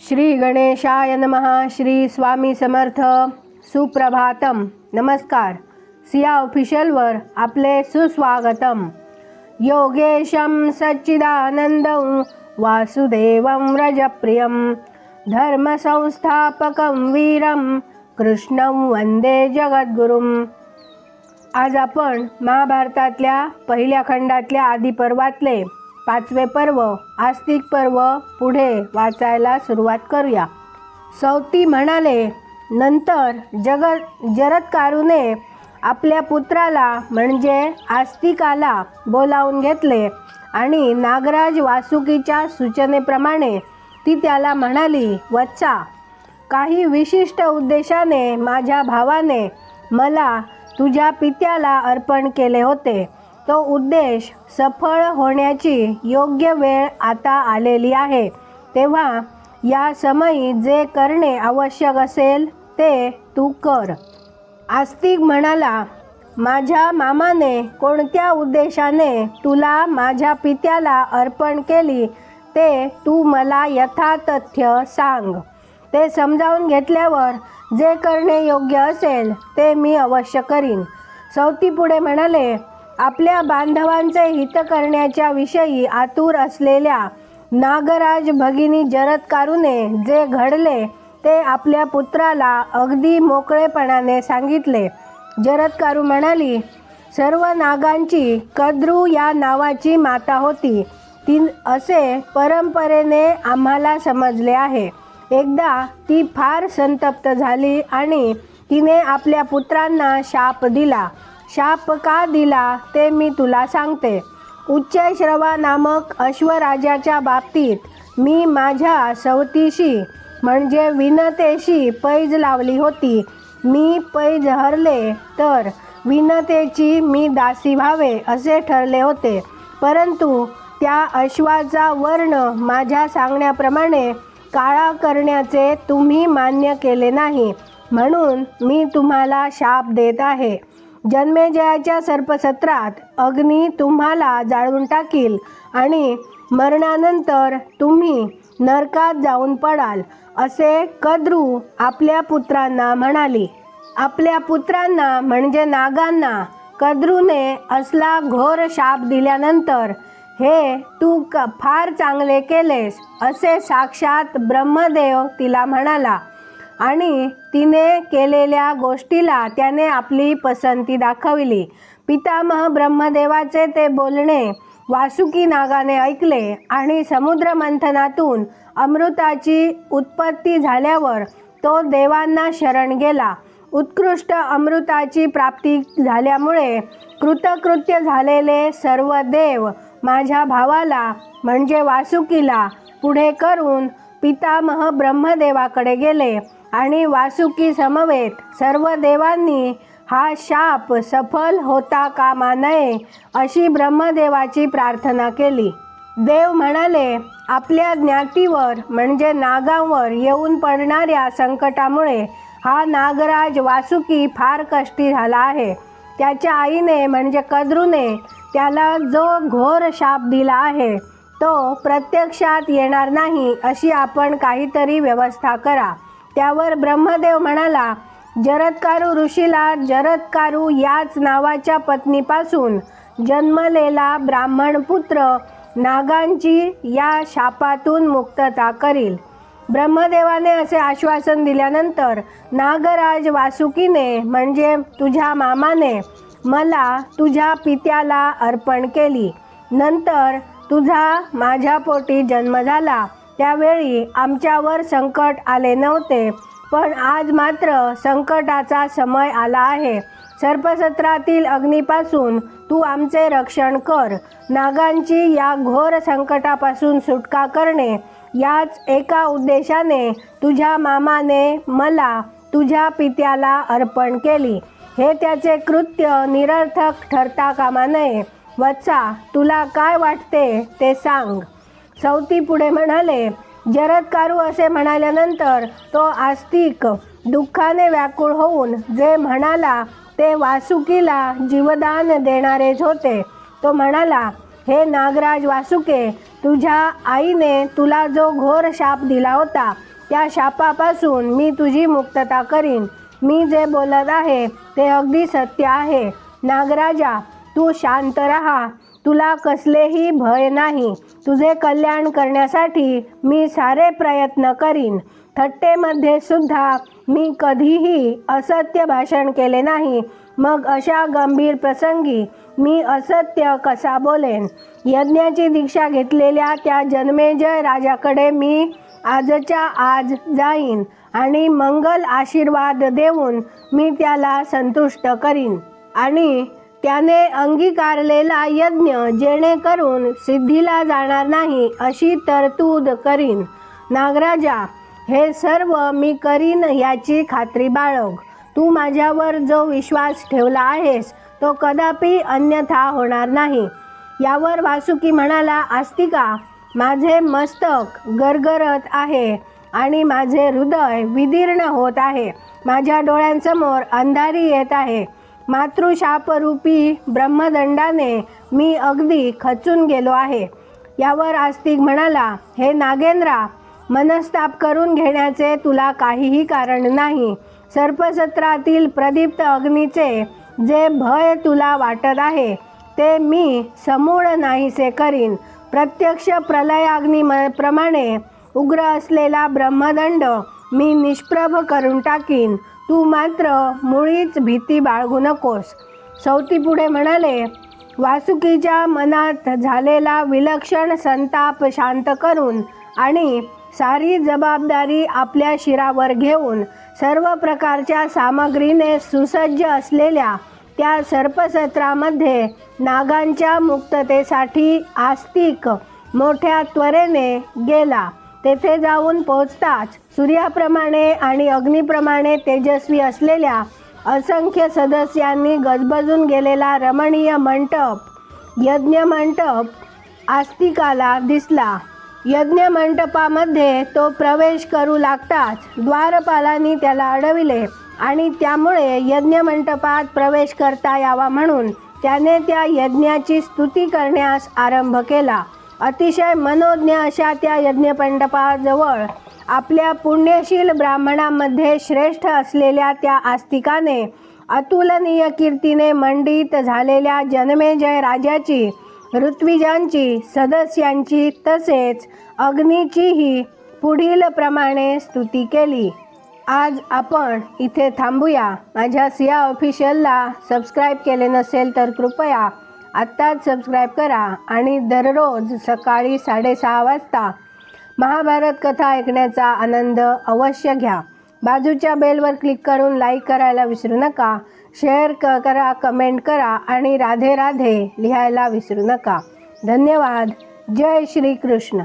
श्री गणेशाय नमः. श्री स्वामी समर्थ. सुप्रभातम. नमस्कार. सिया ऑफिशियलवर आपले सुस्वागतम. योगेशं सच्चिदानंदं वासुदेवं व्रजप्रियं धर्मसंस्थापकं वीरं कृष्णं वंदे जगद्गुरुं. आज आपण महाभारतातल्या पहिल्या खंडातल्या आदिपर्वातले 5वे पर्व आस्तिक पर्व पुढे वाचायला सुरुवात करूया. सौती म्हणाले, नंतर जरत्कारूने आपल्या पुत्राला म्हणजे आस्तिकाला बोलावून घेतले आणि नागराज वासुकीच्या सूचनेप्रमाणे ती त्याला म्हणाली, वत्सा, काही विशिष्ट उद्देशाने माझ्या भावाने मला तुझ्या पित्याला अर्पण केले होते. तो उद्देश सफळ होण्याची योग्य वेळ आता आलेली आहे. तेव्हा या समयी जे करणे आवश्यक असेल ते तू कर. आस्तिक म्हणाला, माझ्या मामाने कोणत्या उद्देशाने तुला माझ्या पित्याला अर्पण केली ते तू मला यथातथ्य सांग. ते समजावून घेतल्यावर जे करणे योग्य असेल ते मी अवश्य करीन. सौती पुढे म्हणाले, आपल्या बांधवांचे हित करण्याच्या विषयी आतुर असलेल्या नागराज भगिनी जरत्कारूने जे घडले ते आपल्या पुत्राला अगदी मोकळेपणाने सांगितले. जरत्कारू म्हणाली, सर्व नागांची कद्रू या नावाची माता होती. ती असे परंपरेने आम्हाला समजले आहे. एकदा ती फार संतप्त झाली आणि तिने आपल्या पुत्रांना शाप दिला. शाप का दिला ते मी तुला सांगते. उच्चैश्रवा नामक अश्वराजाच्या बाबतीत मी माझ्या सवतीशी म्हणजे विनतेशी पैज लावली होती. मी पैज हरले तर विनतेची मी दासी व्हावे असे ठरले होते. परंतु त्या अश्वाचा वर्ण माझ्या सांगण्याप्रमाणे काळा करण्याचे तुम्ही मान्य केले नाही, म्हणून मी तुम्हाला शाप देत आहे. जन्मेजयाच्या सर्पसत्रात अग्नी तुम्हाला जाळून टाकील आणि मरणानंतर तुम्ही नरकात जाऊन पडाल असे कद्रू आपल्या पुत्रांना म्हणाली. आपल्या पुत्रांना म्हणजे नागांना कद्रूने असला घोर शाप दिल्यानंतर हे तू फार चांगले केलेस असे साक्षात ब्रह्मदेव तिला म्हणाला आणि तिने केलेल्या गोष्टीला त्याने आपली पसंती दाखवली. पितामह ब्रह्मदेवाचे ते बोलणे वासुकी नागाने ऐकले आणि समुद्र मंथनातून अमृताची उत्पत्ती झाल्यावर तो देवांना शरण गेला. उत्कृष्ट अमृताची प्राप्ती झाल्यामुळे कृतकृत्य झालेले सर्व देव माझ्या भावाला म्हणजे वासुकीला पुढे करून पितामह ब्रह्मदेवाकडे गेले आणि वासुकी समवेत सर्व देवांनी हा शाप सफल होता कामा नये अशी ब्रह्मदेवाची प्रार्थना केली. देव म्हणाले, आपल्या ज्ञातीवर म्हणजे नागांवर येऊन पडणाऱ्या संकटामुळे हा नागराज वासुकी फार कष्टी झाला आहे. त्याच्या आईने म्हणजे कद्रूने त्याला जो घोर शाप दिला आहे तो प्रत्यक्षात येणार नाही अशी आपण काहीतरी व्यवस्था करा. त्यावर ब्रह्मदेव म्हणाला, जरत्कारू ऋषीला जरत्कारू याच नावाच्या पत्नीपासून जन्मलेला ब्राह्मण पुत्र नागांची या शापातून मुक्तता करील. ब्रह्मदेवाने असे आश्वासन दिल्यानंतर नागराज वासुकीने म्हणजे तुझ्या मामाने मला तुझ्या पित्याला अर्पण केली. नंतर तुझा माझ्या पोटी जन्म झाला. त्यावेळी आमच्यावर संकट आले नव्हते, पण आज मात्र संकटाचा समय आला आहे. सर्पसत्रातील अग्नीपासून तू आमचे रक्षण कर. नागांची या घोर संकटापासून सुटका करणे याच एका उद्देशाने तुझ्या मामाने मला तुझ्या पित्याला अर्पण केली. हे त्याचे कृत्य निरर्थक ठरता कामा नये. वत्सा, तुला काय वाटते ते सांग. सौती पुढे म्हणाले, जरत्कारू असे म्हणाल्यानंतर तो आस्तिक दुःखाने व्याकुळ होऊन जे म्हणाला ते वासुकीला जीवदान देणारेच होते. तो म्हणाला, हे नागराज वासुके, तुझ्या आईने तुला जो घोर शाप दिला होता त्या शापापासून मी तुझी मुक्तता करीन. मी जे बोलत आहे ते अगदी सत्य आहे. नागराजा, तू शांत राहा. तुला कसलेही भय नाही. तुझे कल्याण करण्यासाठी मी सारे प्रयत्न करीन. थट्टेमध्ये सुद्धा मी कधीही असत्य भाषण केले नाही. मग अशा गंभीर प्रसंगी मी असत्य कसा बोलेन? यज्ञाची दीक्षा घेतलेल्या त्या जन्मेजय राजाकडे मी आजच्या आज जाईन आणि मंगल आशीर्वाद देऊन मी त्याला संतुष्ट करीन आणि त्याने अंगीकारलेला यज्ञ जेणेकरून सिद्धीला जाणार नाही अशी तरतूद करीन. नागराजा, हे सर्व मी करीन याची खात्री बाळग. तू माझ्यावर जो विश्वास ठेवला आहेस तो कदापि अन्यथा होणार नाही. यावर वासुकी म्हणाला, आस्तिका, माझे मस्तक गरगरत आहे आणि माझे हृदय विदीर्ण होत आहे. माझ्या डोळ्यांसमोर अंधारी येत आहे. मातृशापरूपी ब्रह्मदंडाने मी अगदी खचून गेलो आहे. यावर आस्तिक म्हणाला, हे नागेंद्रा, मनस्ताप करून घेण्याचे तुला काहीही कारण नाही. सर्पसत्रातील प्रदीप्त अग्नीचे जे भय तुला वाटत आहे ते मी समूळ नाहीसे करीन. प्रत्यक्ष प्रलयाग्नीप्रमाणे उग्र असलेला ब्रह्मदंड मी निष्प्रभ करून टाकीन. तू मात्र मुळीच भीती बाळगू नकोस. सौती पुढे म्हणाले, वासुकीच्या मनात झालेला विलक्षण संताप शांत करून आणि सारी जबाबदारी आपल्या शिरावर घेऊन सर्व प्रकारच्या सामग्रीने सुसज्ज असलेल्या त्या सर्पसत्रामध्ये नागांच्या मुक्ततेसाठी आस्तिक मोठ्या त्वरेने गेला. तेथे जाऊन पोहोचताच सूर्याप्रमाणे आणि अग्नीप्रमाणे तेजस्वी असलेल्या असंख्य सदस्यांनी गजबजून गेलेला रमणीय मंटप, यज्ञमंटप आस्तिकाला दिसला. यज्ञमंडपामध्ये तो प्रवेश करू लागताच द्वारपालांनी त्याला अडविले आणि त्यामुळे यज्ञमंडपात प्रवेश करता यावा म्हणून त्याने त्या यज्ञाची स्तुती करण्यास आरंभ केला. अतिशय मनोज्ञ अशा त्या यज्ञमंडपाजवळ आपल्या पुण्यशील ब्राह्मणांमध्ये श्रेष्ठ असलेल्या त्या आस्तिकाने अतुलनीय कीर्तीने मंडित झालेल्या जन्मेजय राजाची, ऋत्विजांची, सदस्यांची तसेच अग्नीचीही पुढील प्रमाणे स्तुती केली. आज आपण इथे थांबूया. माझ्या सिया ऑफिशियलला सबस्क्राईब केले नसेल तर कृपया आत्ताच सबस्क्राईब करा आणि दररोज सकाळी 6:30 वाजता महाभारत कथा ऐकण्याचा आनंद अवश्य घ्या. बाजूच्या बेलवर क्लिक करून लाईक करायला विसरू नका. शेअर करा, कमेंट करा आणि राधे राधे लिहायला विसरू नका. धन्यवाद. जय श्री कृष्ण.